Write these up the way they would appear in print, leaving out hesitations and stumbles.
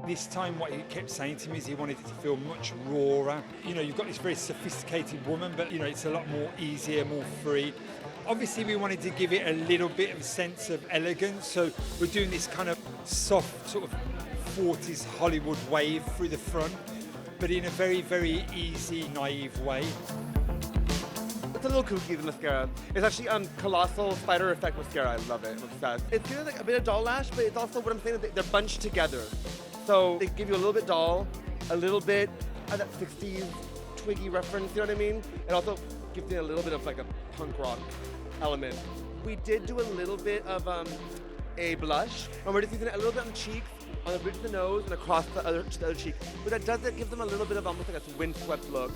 This time what he kept saying to me is he wanted it to feel much rawer. You know, you've got this very sophisticated woman, but you know, it's a lot more easier, more free. Obviously we wanted to give it a little bit of a sense of elegance, so we're doing this kind of soft sort of 40s Hollywood wave through the front, but in a very, very easy, naive way. It's a little kooky, the mascara. It's actually Colossal Spider Effect mascara. I love it. I'm obsessed. It's kind of like a bit of doll lash, but it's also what I'm saying, they're bunched together. So they give you a little bit doll, a little bit of that 60s Twiggy reference, you know what I mean? It also gives you a little bit of like a punk rock element. We did do a little bit of a blush, and we're just using it a little bit on the cheeks, on the bridge of the nose, and across the other cheek. What that does, it gives them a little bit of almost like a windswept look.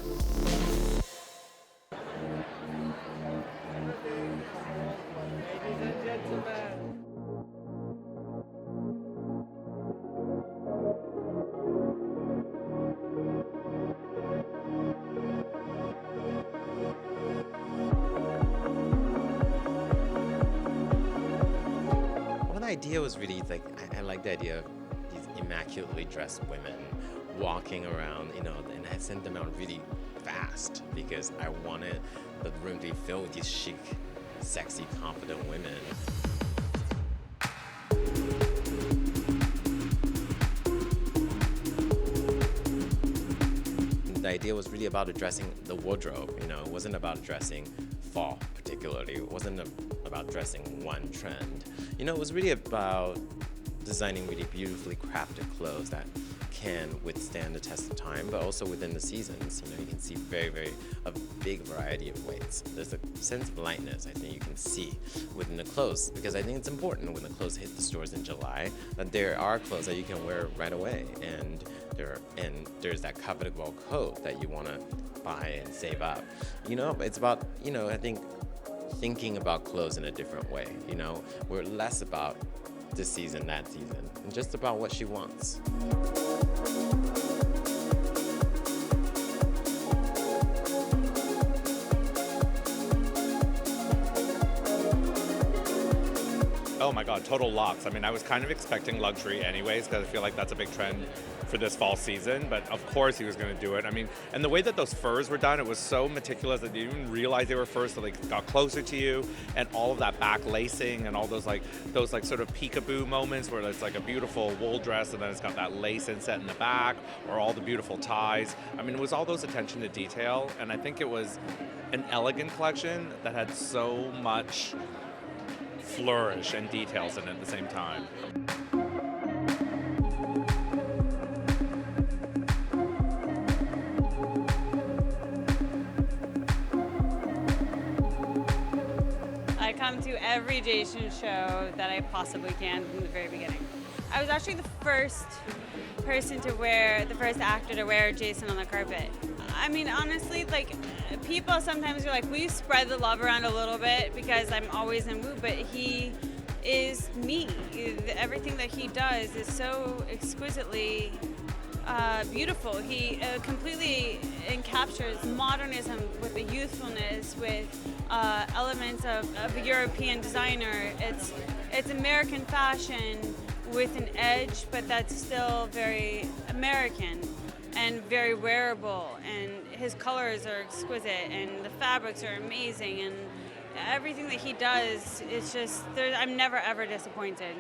The idea was really like, I like the idea of these immaculately dressed women walking around, you know, and I sent them out really fast because I wanted the room to be filled with these chic, sexy, confident women. The idea was really about addressing the wardrobe, you know, it wasn't about addressing fall particularly, it wasn't about dressing one trend. You know, it was really about designing really beautifully crafted clothes that can withstand the test of time, but also within the seasons. You know, you can see a big variety of weights. There's a sense of lightness I think you can see within the clothes, because I think it's important when the clothes hit the stores in July that there are clothes that you can wear right away, and there's that covetable coat that you want to buy and save up. You know, it's about, you know, I think thinking about clothes in a different way. You know, we're less about this season, that season, and just about what she wants. Oh my God, total locks. I mean, I was kind of expecting luxury anyways, because I feel like that's a big trend for this fall season, but of course he was going to do it. I mean, and the way that those furs were done, it was so meticulous that you didn't even realize they were furs, so they got closer to you, and all of that back lacing and all those like sort of peekaboo moments where it's like a beautiful wool dress and then it's got that lace inset in the back, or all the beautiful ties. I mean, it was all those attention to detail, and I think it was an elegant collection that had so much flourish and details in it at the same time. I come to every Jason show that I possibly can from the very beginning. I was actually the first actor to wear Jason on the carpet. I mean, honestly, like, people sometimes are like, will you spread the love around a little bit, because I'm always in mood, but he is me. Everything that he does is so exquisitely beautiful. He completely encaptures modernism with the youthfulness, with elements of a European designer. It's American fashion with an edge, but that's still very American and very wearable, and his colors are exquisite, and the fabrics are amazing, and everything that he does, it's just, I'm never ever disappointed.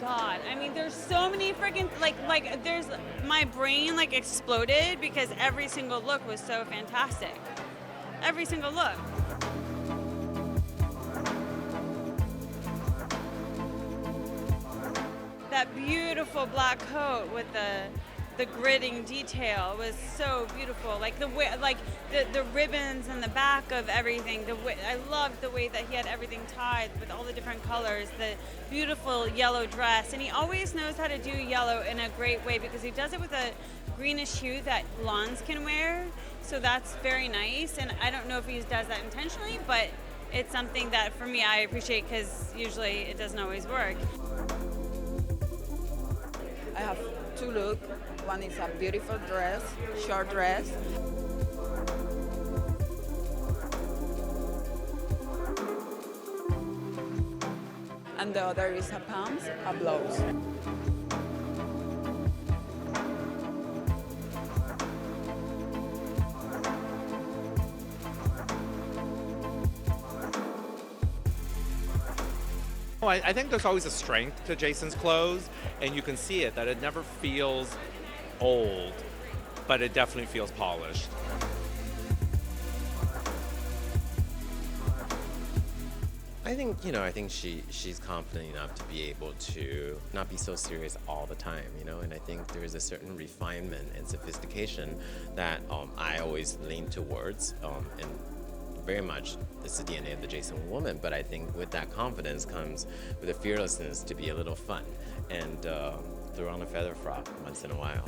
God, I mean, there's so many freaking, like there's, my brain like exploded because every single look was so fantastic. Every single look. That beautiful black coat with the gridding detail was so beautiful. Like the way, like the ribbons and the back of everything. I loved the way that he had everything tied with all the different colors. The beautiful yellow dress, and he always knows how to do yellow in a great way because he does it with a greenish hue that lawns can wear. So that's very nice. And I don't know if he does that intentionally, but it's something that for me I appreciate because usually it doesn't always work. I have two looks. One is a beautiful dress, short dress. And the other is a pants, a blouse. Oh, I think there's always a strength to Jason's clothes, and you can see it, that it never feels old, but it definitely feels polished. I think, you know, I think she's confident enough to be able to not be so serious all the time, you know, and I think there is a certain refinement and sophistication that I always lean towards, and very much it's the DNA of the Jason woman, but I think with that confidence comes with a fearlessness to be a little fun and throw on a feather frock once in a while.